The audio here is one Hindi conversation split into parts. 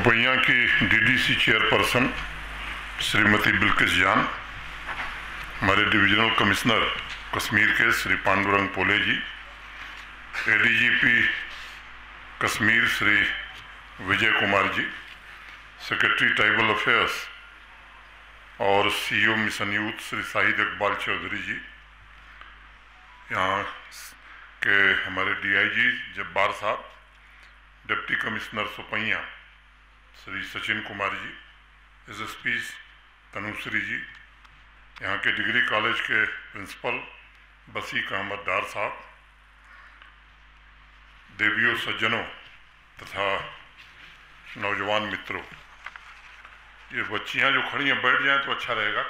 सोपैया की डीडीसी चेयरपर्सन श्रीमती बिल्किस जान, हमारे डिविजनल कमिश्नर कश्मीर के Shri Pandurang Pole ji, ADGP Kashmir Shri Vijay Kumar ji, secretary tribal affairs और CEO mission youth Shri Shahid Iqbal Chaudhary ji, यहाँ के हमारे DIG Jabbar sahab, deputy commissioner Shopian Shri Sachin Kumar ji, SSP Tanushree ji, यहाँ के डिग्री कॉलेज के प्रिंसिपल बसीक अहमद डार साहब, देवियों सज्जनों तथा नौजवान मित्रों, ये बच्चियाँ जो खड़ी हैं बैठ जाएं तो अच्छा रहेगा।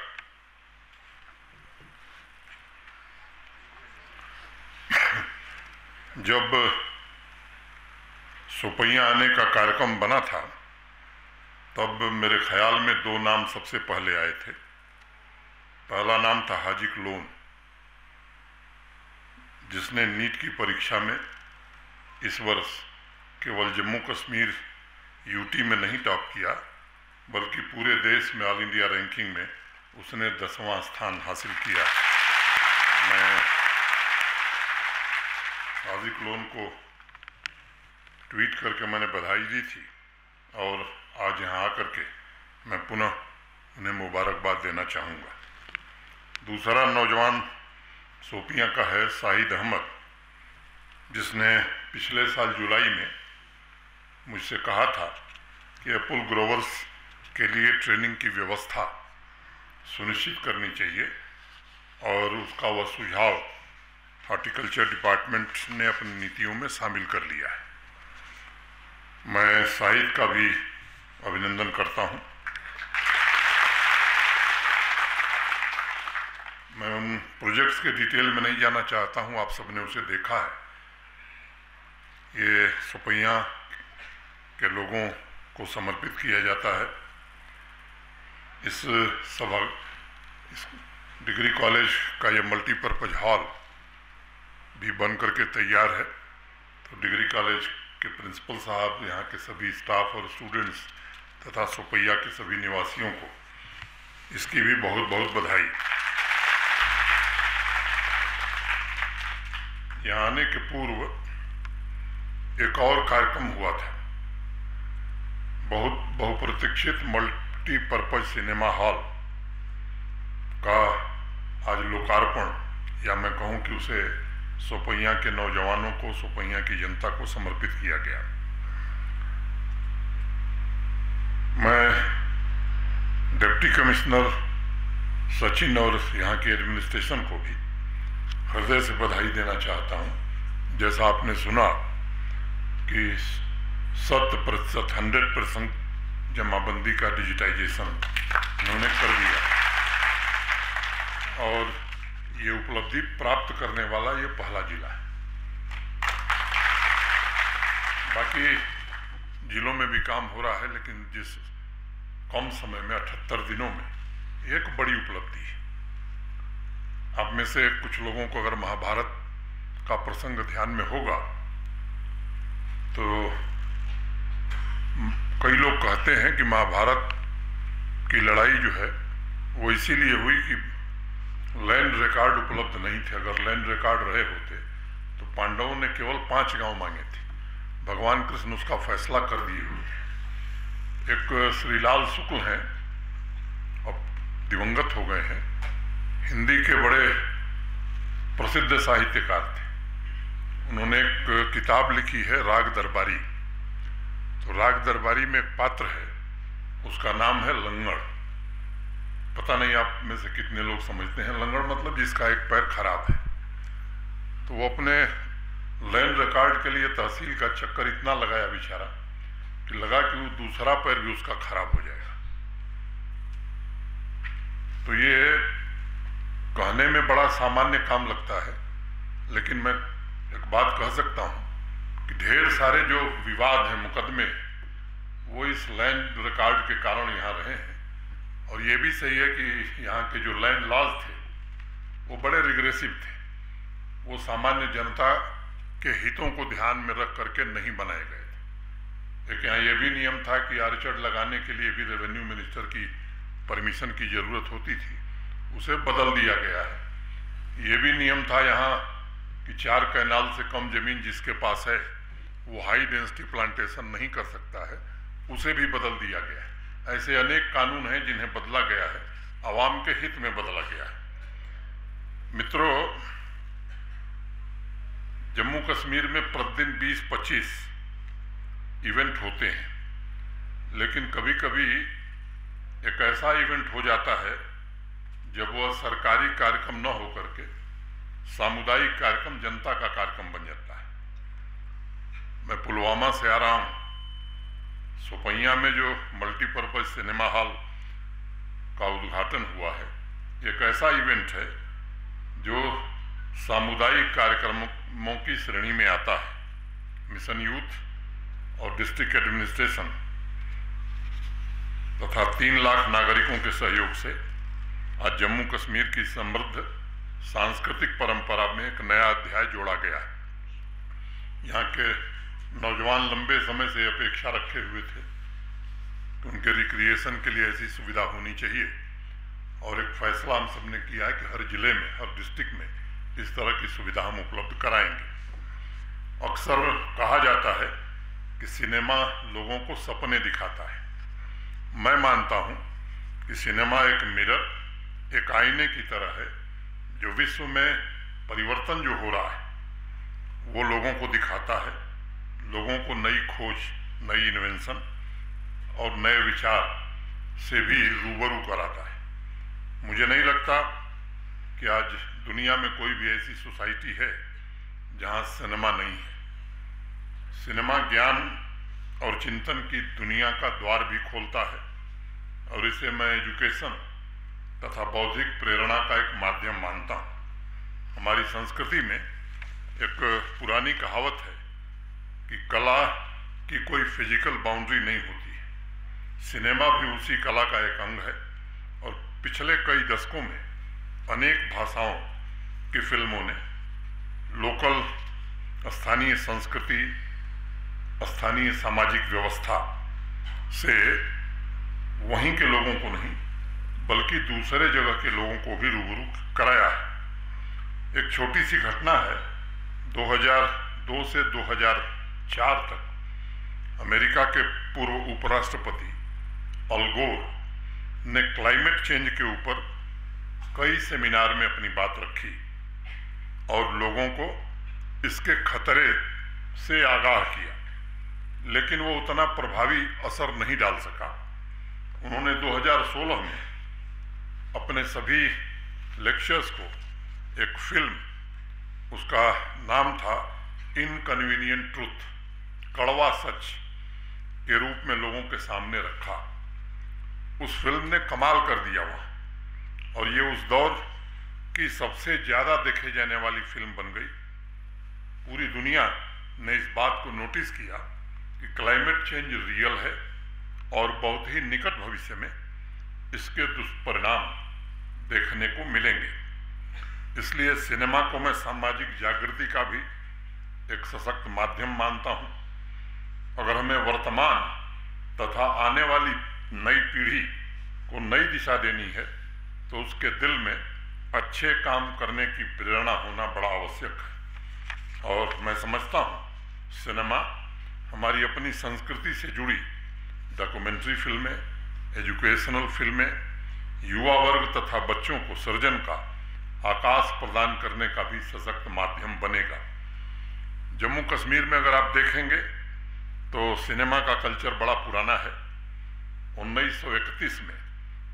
जब सोपैया आने का कार्यक्रम बना था तब मेरे ख्याल में दो नाम सबसे पहले आए थे। पहला नाम था हाजिक लोन, जिसने नीट की परीक्षा में इस वर्ष केवल जम्मू कश्मीर यूटी में नहीं टॉप किया बल्कि पूरे देश में ऑल इंडिया रैंकिंग में उसने 10वां स्थान हासिल किया। मैं हाजिक लोन को ट्वीट करके मैंने बधाई दी थी और आज यहाँ आकर के मैं पुनः उन्हें मुबारकबाद देना चाहूँगा। दूसरा नौजवान सोपिया का है शाहिद अहमद, जिसने पिछले साल जुलाई में मुझसे कहा था कि एप्पल ग्रोवर्स के लिए ट्रेनिंग की व्यवस्था सुनिश्चित करनी चाहिए और उसका वह सुझाव हॉर्टिकल्चर डिपार्टमेंट ने अपनी नीतियों में शामिल कर लिया है। मैं शाहिद का भी अभिनंदन करता हूं। मैं उन प्रोजेक्ट्स के डिटेल में नहीं जाना चाहता हूं, आप सबने उसे देखा है। ये सोपैया के लोगों को समर्पित किया जाता है। इस डिग्री कॉलेज का ये मल्टीपर्पज़ हॉल भी बन करके तैयार है, तो डिग्री कॉलेज के प्रिंसिपल साहब, यहाँ के सभी स्टाफ और स्टूडेंट्स तथा सोपैया के सभी निवासियों को इसकी भी बहुत बहुत बधाई। यहाँ आने के पूर्व एक और कार्यक्रम हुआ था, बहुत बहुप्रतीक्षित मल्टीपर्पज़ सिनेमा हॉल का आज लोकार्पण, या मैं कहूँ कि उसे सोपैया के नौजवानों को, सोपैया की जनता को समर्पित किया गया। मैं डिप्टी कमिश्नर सचिन और यहाँ के एडमिनिस्ट्रेशन को भी हृदय से बधाई देना चाहता हूँ। जैसा आपने सुना कि 100% 100% जमाबंदी का डिजिटाइजेशन उन्होंने कर दिया और ये उपलब्धि प्राप्त करने वाला ये पहला जिला है। बाकी जिलों में भी काम हो रहा है, लेकिन जिस कम समय में 78 दिनों में एक बड़ी उपलब्धि है। आप में से कुछ लोगों को अगर महाभारत का प्रसंग ध्यान में होगा तो कई लोग कहते हैं कि महाभारत की लड़ाई जो है वो इसीलिए हुई कि लैंड रिकॉर्ड उपलब्ध नहीं थे। अगर लैंड रिकॉर्ड रहे होते तो पांडवों ने केवल 5 गांव मांगे थे, भगवान कृष्ण उसका फैसला कर दिए हुए। एक श्रीलाल शुक्ल हैं, अब दिवंगत हो गए हैं, हिंदी के बड़े प्रसिद्ध साहित्यकार थे। उन्होंने एक किताब लिखी है राग दरबारी। तो राग दरबारी में एक पात्र है, उसका नाम है लंगड़। पता नहीं आप में से कितने लोग समझते हैं लंगड़ मतलब जिसका एक पैर खराब है। तो वो अपने लैंड रिकॉर्ड के लिए तहसील का चक्कर इतना लगाया बेचारा कि लगा कि वो दूसरा पैर भी उसका खराब हो जाएगा। तो ये कहने में बड़ा सामान्य काम लगता है, लेकिन मैं एक बात कह सकता हूँ कि ढेर सारे जो विवाद हैं, मुकदमे, वो इस लैंड रिकॉर्ड के कारण यहाँ रहे हैं। और ये भी सही है कि यहाँ के जो लैंड लॉज थे वो बड़े रिग्रेसिव थे, वो सामान्य जनता के हितों को ध्यान में रख करके नहीं बनाए गए थे। एक यहाँ ये भी नियम था कि आर्चर्ड लगाने के लिए भी रेवेन्यू मिनिस्टर की परमिशन की ज़रूरत होती थी, उसे बदल दिया गया है। ये भी नियम था यहाँ कि 4 कैनाल से कम ज़मीन जिसके पास है वो हाई डेंसिटी प्लांटेशन नहीं कर सकता है, उसे भी बदल दिया गया है। ऐसे अनेक कानून हैं जिन्हें बदला गया है, आवाम के हित में बदला गया है। मित्रों, जम्मू कश्मीर में प्रतिदिन 20-25 इवेंट होते हैं, लेकिन कभी कभी एक ऐसा इवेंट हो जाता है जब वह सरकारी कार्यक्रम न हो करके सामुदायिक कार्यक्रम, जनता का कार्यक्रम बन जाता है। मैं पुलवामा से आ रहा हूँ। सोपैया में जो मल्टीपर्पज सिनेमा हॉल का उद्घाटन हुआ है, एक ऐसा इवेंट है जो सामुदायिक कार्यक्रमों की श्रेणी में आता है। मिशन यूथ और डिस्ट्रिक्ट एडमिनिस्ट्रेशन तथा 3 लाख नागरिकों के सहयोग से आज जम्मू कश्मीर की समृद्ध सांस्कृतिक परंपरा में एक नया अध्याय जोड़ा गया है। यहाँ के नौजवान लंबे समय से अपेक्षा रखे हुए थे कि उनके रिक्रिएशन के लिए ऐसी सुविधा होनी चाहिए, और एक फैसला हम सब ने किया है कि हर जिले में, हर डिस्ट्रिक्ट में इस तरह की सुविधा हम उपलब्ध कराएंगे। अक्सर कहा जाता है कि सिनेमा लोगों को सपने दिखाता है। मैं मानता हूँ कि सिनेमा एक मिरर, एक आईने की तरह है जो विश्व में परिवर्तन जो हो रहा है वो लोगों को दिखाता है, लोगों को नई खोज, नई इन्वेंशन और नए विचार से भी रूबरू कराता है। मुझे नहीं लगता कि आज दुनिया में कोई भी ऐसी सोसाइटी है जहाँ सिनेमा नहीं है। सिनेमा ज्ञान और चिंतन की दुनिया का द्वार भी खोलता है, और इसे मैं एजुकेशन तथा बौद्धिक प्रेरणा का एक माध्यम मानता हूँ। हमारी संस्कृति में एक पुरानी कहावत है कि कला की कोई फिजिकल बाउंड्री नहीं होती है। सिनेमा भी उसी कला का एक अंग है, और पिछले कई दशकों में अनेक भाषाओं की फिल्मों ने लोकल, स्थानीय संस्कृति, स्थानीय सामाजिक व्यवस्था से वहीं के लोगों को नहीं बल्कि दूसरे जगह के लोगों को भी रूबरू कराया है। एक छोटी सी घटना है, 2002 से 2004 तक अमेरिका के पूर्व उपराष्ट्रपति अल गोर ने क्लाइमेट चेंज के ऊपर कई सेमिनार में अपनी बात रखी और लोगों को इसके खतरे से आगाह किया, लेकिन वो उतना प्रभावी असर नहीं डाल सका। उन्होंने 2016 में अपने सभी लेक्चर्स को एक फिल्म, उसका नाम था इनकन्वीनियंट ट्रूथ, कड़वा सच, के रूप में लोगों के सामने रखा। उस फिल्म ने कमाल कर दिया वहाँ, और ये उस दौर की सबसे ज़्यादा देखे जाने वाली फिल्म बन गई। पूरी दुनिया ने इस बात को नोटिस किया कि क्लाइमेट चेंज रियल है और बहुत ही निकट भविष्य में इसके दुष्परिणाम देखने को मिलेंगे। इसलिए सिनेमा को मैं सामाजिक जागृति का भी एक सशक्त माध्यम मानता हूँ। अगर हमें वर्तमान तथा आने वाली नई पीढ़ी को नई दिशा देनी है तो उसके दिल में अच्छे काम करने की प्रेरणा होना बड़ा आवश्यक है। और मैं समझता हूँ सिनेमा हमारी अपनी संस्कृति से जुड़ी डॉक्यूमेंट्री फिल्में, एजुकेशनल फिल्में, युवा वर्ग तथा बच्चों को सृजन का आकाश प्रदान करने का भी सशक्त माध्यम बनेगा। जम्मू कश्मीर में अगर आप देखेंगे तो सिनेमा का कल्चर बड़ा पुराना है। 1931 में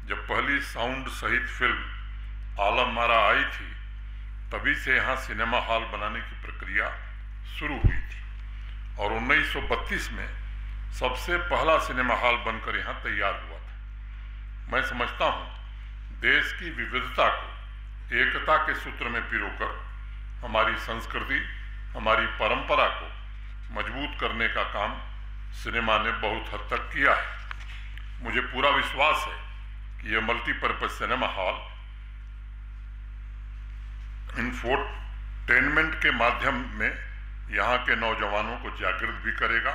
जब पहली साउंड सहित फिल्म आलम आरा आई थी, तभी से यहाँ सिनेमा हॉल बनाने की प्रक्रिया शुरू हुई थी, और 1932 में सबसे पहला सिनेमा हॉल बनकर यहाँ तैयार हुआ था। मैं समझता हूँ देश की विविधता को एकता के सूत्र में पिरोकर हमारी संस्कृति, हमारी परंपरा को मजबूत करने का काम सिनेमा ने बहुत हद तक किया है। मुझे पूरा विश्वास है कि यह मल्टीपर्पज सिनेमा हॉल इंफोटेनमेंट के माध्यम में यहाँ के नौजवानों को जागृत भी करेगा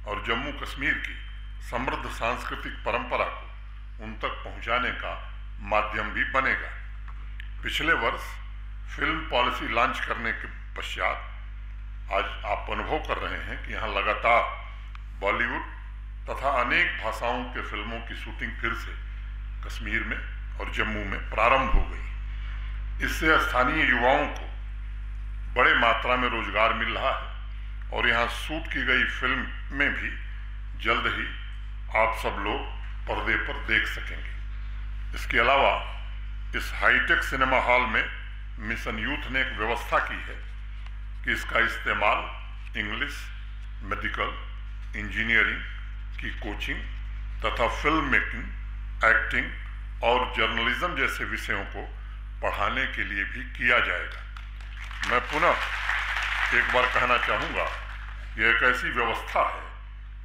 और जम्मू कश्मीर की समृद्ध सांस्कृतिक परंपरा को उन तक पहुंचाने का माध्यम भी बनेगा। पिछले वर्ष फिल्म पॉलिसी लॉन्च करने के पश्चात आज आप अनुभव कर रहे हैं कि यहाँ लगातार बॉलीवुड तथा अनेक भाषाओं के फिल्मों की शूटिंग फिर से कश्मीर में और जम्मू में प्रारंभ हो गई। इससे स्थानीय युवाओं को बड़े मात्रा में रोजगार मिल रहा है और यहाँ शूट की गई फिल्म में भी जल्द ही आप सब लोग पर्दे पर देख सकेंगे। इसके अलावा इस हाईटेक सिनेमा हॉल में मिशन यूथ ने एक व्यवस्था की है कि इसका इस्तेमाल इंग्लिश, मेडिकल, इंजीनियरिंग की कोचिंग तथा फिल्म मेकिंग, एक्टिंग और जर्नलिज्म जैसे विषयों को पढ़ाने के लिए भी किया जाएगा। मैं पुनः एक बार कहना चाहूँगा, यह एक ऐसी व्यवस्था है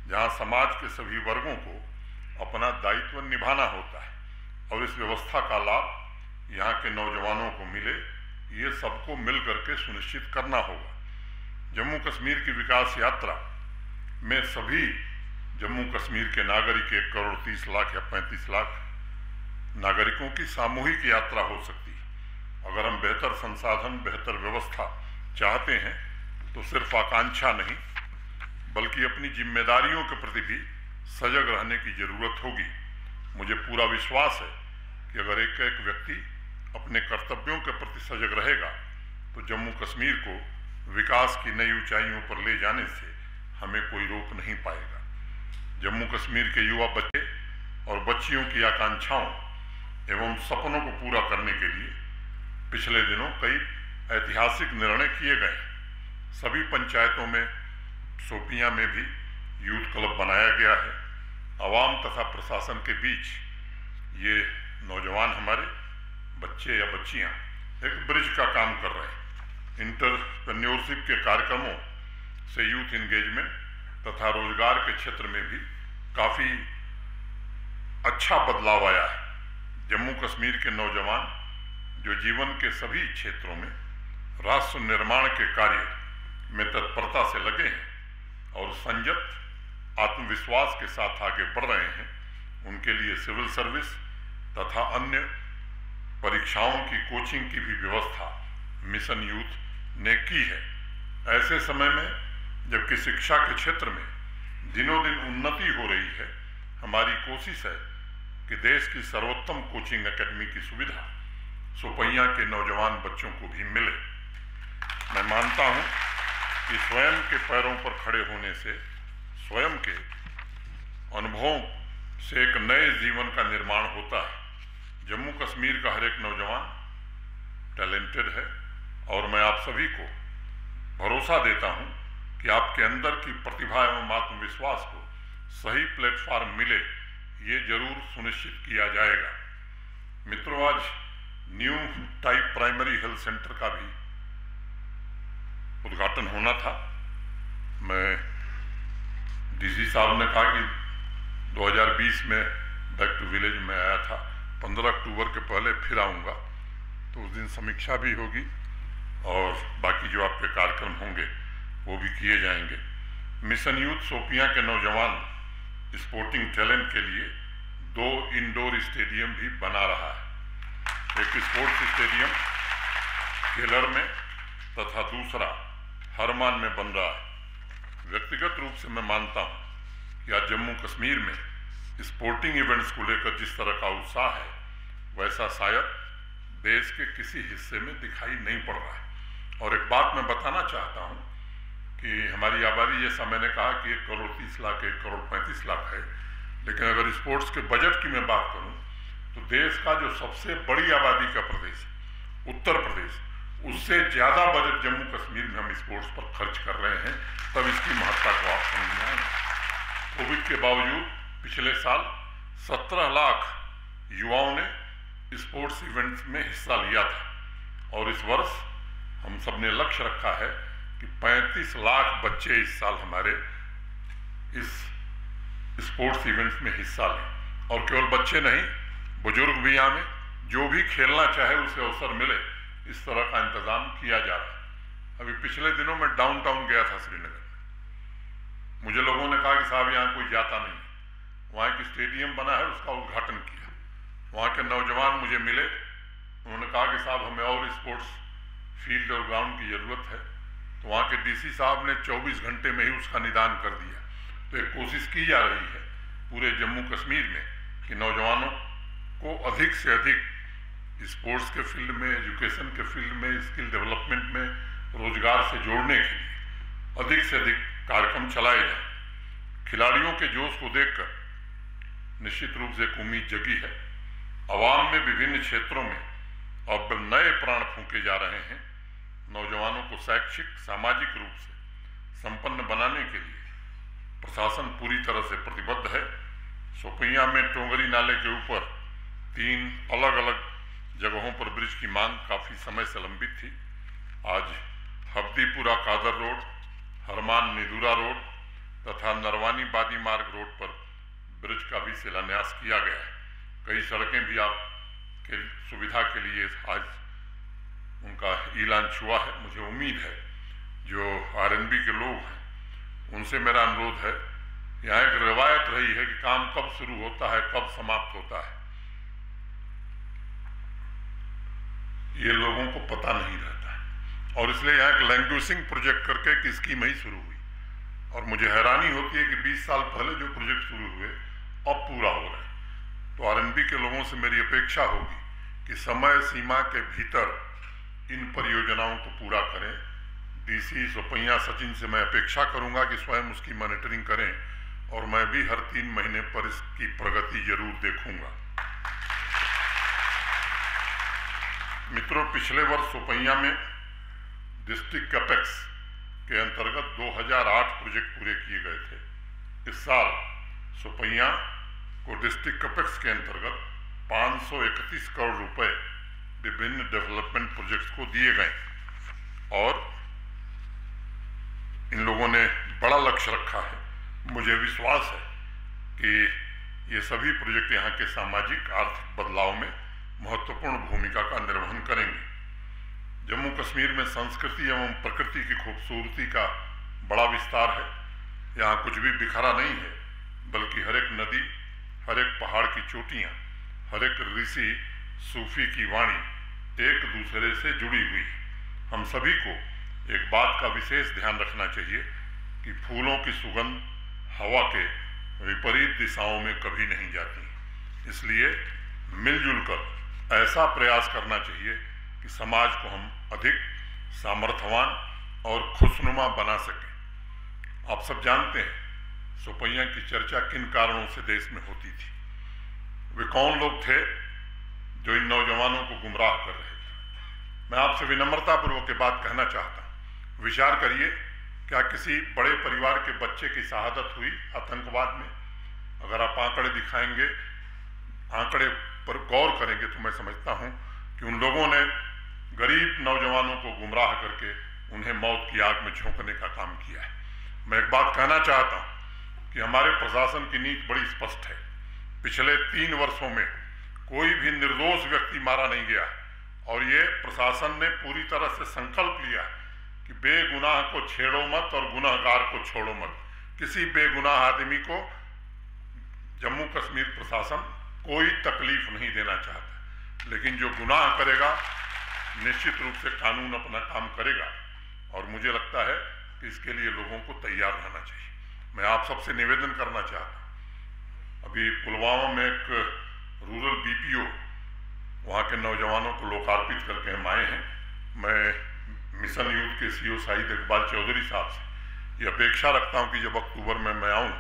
जहाँ समाज के सभी वर्गों को अपना दायित्व निभाना होता है और इस व्यवस्था का लाभ यहाँ के नौजवानों को मिले, ये सबको मिल करके सुनिश्चित करना होगा। जम्मू कश्मीर की विकास यात्रा में सभी जम्मू कश्मीर के नागरिक 1 करोड़ 30 लाख या 35 लाख नागरिकों की सामूहिक यात्रा हो सकती है। अगर हम बेहतर संसाधन, बेहतर व्यवस्था चाहते हैं तो सिर्फ आकांक्षा नहीं बल्कि अपनी जिम्मेदारियों के प्रति भी सजग रहने की जरूरत होगी। मुझे पूरा विश्वास है कि अगर एक एक व्यक्ति अपने कर्तव्यों के प्रति सजग रहेगा तो जम्मू कश्मीर को विकास की नई ऊंचाइयों पर ले जाने से हमें कोई रोक नहीं पाएगा। जम्मू कश्मीर के युवा बच्चे और बच्चियों की आकांक्षाओं एवं सपनों को पूरा करने के लिए पिछले दिनों कई ऐतिहासिक निर्णय किए गए। सभी पंचायतों में, शोपियां में भी यूथ क्लब बनाया गया है। आवाम तथा प्रशासन के बीच ये नौजवान हमारे बच्चे या बच्चियां एक ब्रिज का काम कर रहे हैं। इंटरप्रेन्योरशिप के कार्यक्रमों से यूथ एंगेजमेंट तथा रोजगार के क्षेत्र में भी काफ़ी अच्छा बदलाव आया है। जम्मू कश्मीर के नौजवान जो जीवन के सभी क्षेत्रों में राष्ट्र निर्माण के कार्य में तत्परता से लगे हैं और संयत आत्मविश्वास के साथ आगे बढ़ रहे हैं, उनके लिए सिविल सर्विस तथा अन्य परीक्षाओं की कोचिंग की भी व्यवस्था मिशन यूथ ने की है। ऐसे समय में जबकि शिक्षा के क्षेत्र में दिनों दिन उन्नति हो रही है, हमारी कोशिश है कि देश की सर्वोत्तम कोचिंग एकेडमी की सुविधा शोपियां के नौजवान बच्चों को भी मिले। मैं मानता हूं कि स्वयं के पैरों पर खड़े होने से, स्वयं के अनुभवों से एक नए जीवन का निर्माण होता है। जम्मू कश्मीर का हर एक नौजवान टैलेंटेड है और मैं आप सभी को भरोसा देता हूं कि आपके अंदर की प्रतिभा एवं आत्मविश्वास को सही प्लेटफॉर्म मिले, ये जरूर सुनिश्चित किया जाएगा। मित्रों, आज new type primary health centre का भी उद्घाटन होना था। मैं डीसी साहब ने कहा कि 2020 में बैक टू विलेज में आया था, 15 अक्टूबर के पहले फिर आऊँगा, तो उस दिन समीक्षा भी होगी और बाकी जो आपके कार्यक्रम होंगे वो भी किए जाएंगे। मिशन यूथ शोपियां के नौजवान स्पोर्टिंग टैलेंट के लिए 2 इंडोर स्टेडियम भी बना रहा है। एक स्पोर्ट्स स्टेडियम केलर में तथा दूसरा हरमान में बन रहा है। व्यक्तिगत रूप से मैं मानता हूँ कि आज जम्मू कश्मीर में स्पोर्टिंग इवेंट्स को लेकर जिस तरह का उत्साह है, वैसा शायद देश के किसी हिस्से में दिखाई नहीं पड़ रहा है। और एक बात मैं बताना चाहता हूँ कि हमारी आबादी, जैसा मैंने कहा कि 1 करोड़ 30 लाख 1 करोड़ 35 लाख है, लेकिन अगर स्पोर्ट्स के बजट की मैं बात करूं तो देश का जो सबसे बड़ी आबादी का प्रदेश उत्तर प्रदेश, उससे ज़्यादा बजट जम्मू कश्मीर में हम स्पोर्ट्स पर खर्च कर रहे हैं। तब इसकी महत्ता को आप समझ में आएंगे। कोविड के बावजूद पिछले साल 17 लाख युवाओं ने स्पोर्ट्स इवेंट्स में हिस्सा लिया था और इस वर्ष हम सब ने लक्ष्य रखा है कि 35 लाख बच्चे इस साल हमारे इस स्पोर्ट्स इवेंट्स में हिस्सा लें। और केवल बच्चे नहीं, बुजुर्ग भी आए, जो भी खेलना चाहे उसे अवसर मिले, इस तरह का इंतजाम किया जा रहा है। अभी पिछले दिनों में डाउनटाउन गया था श्रीनगर में, मुझे लोगों ने कहा कि साहब यहाँ कोई जाता नहीं, वहाँ एक स्टेडियम बना है, उसका उद्घाटन किया। वहाँ के नौजवान मुझे मिले, उन्होंने कहा कि साहब हमें और स्पोर्ट्स फील्ड और ग्राउंड की ज़रूरत है। तो वहाँ के डीसी साहब ने 24 घंटे में ही उसका निदान कर दिया। तो एक कोशिश की जा रही है पूरे जम्मू कश्मीर में कि नौजवानों को अधिक से अधिक स्पोर्ट्स के फील्ड में, एजुकेशन के फील्ड में, स्किल डेवलपमेंट में, रोजगार से जोड़ने के लिए अधिक से अधिक कार्यक्रम चलाए जाएं। खिलाड़ियों के जोश को देखकर निश्चित रूप से एक उम्मीद जगी है। अवाम में विभिन्न क्षेत्रों में अब नए प्राण फूंके जा रहे हैं। नौजवानों को शैक्षिक, सामाजिक रूप से संपन्न बनाने के लिए प्रशासन पूरी तरह से प्रतिबद्ध है। सोपैया में टोंगरी नाले के ऊपर 3 अलग अलग जगहों पर ब्रिज की मांग काफ़ी समय से लंबित थी। आज हब्दीपुरा कादर रोड, हरमान निदूरा रोड तथा नरवानी बादी मार्ग रोड पर ब्रिज का भी शिलान्यास किया गया है। कई सड़कें भी आपके सुविधा के लिए आज उनका ऐलान हुआ है। मुझे उम्मीद है जो आरएनबी के लोग हैं उनसे मेरा अनुरोध है, यहाँ एक रवायत रही है कि काम कब शुरू होता है कब समाप्त होता है, ये लोगों को पता नहीं रहता है। और इसलिए यहाँ एक लैंग्वेजिंग प्रोजेक्ट करके एक स्कीम ही शुरू हुई और मुझे हैरानी होती है कि 20 साल पहले जो प्रोजेक्ट शुरू हुए अब पूरा हो रहा है। तो आरएनबी के लोगों से मेरी अपेक्षा होगी कि समय सीमा के भीतर इन परियोजनाओं को पूरा करें। डीसी सोपैया सचिन से मैं अपेक्षा करूंगा कि स्वयं उसकी मॉनिटरिंग करें और मैं भी हर 3 महीने पर इसकी प्रगति जरूर देखूंगा। मित्रों, पिछले वर्ष सोपैया में डिस्ट्रिक्ट कैपेक्स के अंतर्गत 2008 प्रोजेक्ट पूरे किए गए थे। इस साल सोपैया को डिस्ट्रिक्ट कैपेक्स के अंतर्गत 531 करोड़ रुपए विभिन्न डेवलपमेंट प्रोजेक्ट्स को दिए गए और इन लोगों ने बड़ा लक्ष्य रखा है। मुझे विश्वास है कि ये सभी प्रोजेक्ट यहाँ के सामाजिक आर्थिक बदलाव में महत्वपूर्ण भूमिका का निर्वहन करेंगे। जम्मू कश्मीर में संस्कृति एवं प्रकृति की खूबसूरती का बड़ा विस्तार है। यहाँ कुछ भी बिखरा नहीं है, बल्कि हर एक नदी, हर एक पहाड़ की चोटियाँ, हर एक ऋषि सूफी की वाणी एक दूसरे से जुड़ी हुई है। हम सभी को एक बात का विशेष ध्यान रखना चाहिए कि फूलों की सुगंध हवा के विपरीत दिशाओं में कभी नहीं जाती। इसलिए मिलजुल कर ऐसा प्रयास करना चाहिए कि समाज को हम अधिक सामर्थ्यवान और खुशनुमा बना सकें। आप सब जानते हैं सोपैया की चर्चा किन कारणों से देश में होती थी। वे कौन लोग थे जो इन नौजवानों को गुमराह कर रहे थे। मैं आपसे विनम्रतापूर्वक के बात कहना चाहता हूँ। विचार करिए, क्या किसी बड़े परिवार के बच्चे की शहादत हुई आतंकवाद में? अगर आप आंकड़े दिखाएंगे, आंकड़े पर गौर करेंगे तो मैं समझता हूँ कि उन लोगों ने गरीब नौजवानों को गुमराह करके उन्हें मौत की आग में झोंकने का काम किया है। मैं एक बात कहना चाहता हूँ कि हमारे प्रशासन की नीति बड़ी स्पष्ट है। पिछले 3 वर्षों में कोई भी निर्दोष व्यक्ति मारा नहीं गया और ये प्रशासन ने पूरी तरह से संकल्प लिया कि बेगुनाह को छेड़ो मत और गुनहगार को छोड़ो मत। किसी बेगुनाह आदमी को जम्मू कश्मीर प्रशासन कोई तकलीफ नहीं देना चाहता, लेकिन जो गुनाह करेगा निश्चित रूप से कानून अपना काम करेगा और मुझे लगता है कि इसके लिए लोगों को तैयार रहना चाहिए। मैं आप सबसे निवेदन करना चाहता हूँ, अभी पुलवामा में एक रूरल बीपीओ वहाँ के नौजवानों को लोकार्पित करके हम आए हैं। मैं मिशन यूथ के सीईओ शाहिद इकबाल चौधरी साहब से ये अपेक्षा रखता हूँ कि जब अक्टूबर में मैं आऊँ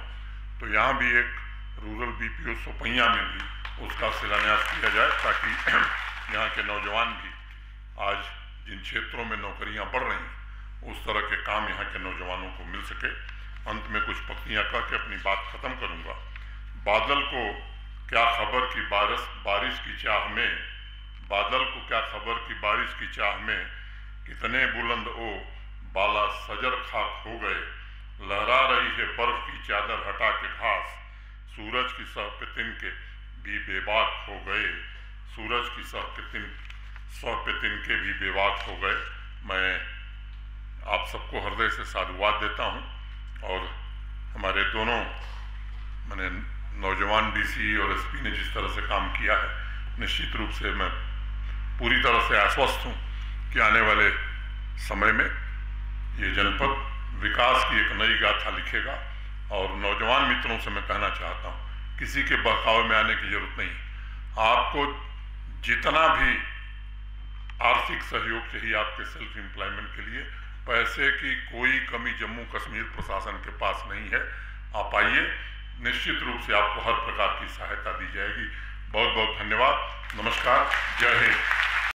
तो यहाँ भी एक रूरल बीपीओ सोपैया में भी उसका शिलान्यास किया जाए, ताकि यहाँ के नौजवान भी आज जिन क्षेत्रों में नौकरियाँ बढ़ रही हैं उस तरह के काम यहाँ के नौजवानों को मिल सके। अंत में कुछ पंक्तियाँ कह के अपनी बात खत्म करूँगा। बादल को क्या खबर कि बारिश की चाह में, बादल को क्या खबर कि बारिश की चाह में, कितने बुलंद ओ बाला सजर खाक हो गए, लहरा रही है बर्फ की चादर हटा के घास, सूरज की सह पे तिनके भी बेबाक हो गए, सूरज की सह पे तिनके भी बेबाक हो गए। मैं आप सबको हृदय से साधुवाद देता हूँ और हमारे दोनों मैंने नौजवान डीसी और एसपी ने जिस तरह से काम किया है, निश्चित रूप से मैं पूरी तरह से आश्वस्त हूँ कि आने वाले समय में ये जनपद विकास की एक नई गाथा लिखेगा। और नौजवान मित्रों से मैं कहना चाहता हूँ, किसी के बहकावे में आने की जरूरत नहीं। आपको जितना भी आर्थिक सहयोग चाहिए आपके सेल्फ एम्प्लॉयमेंट के लिए, पैसे की कोई कमी जम्मू कश्मीर प्रशासन के पास नहीं है। आप आइए, निश्चित रूप से आपको हर प्रकार की सहायता दी जाएगी। बहुत बहुत धन्यवाद। नमस्कार। जय हिंद।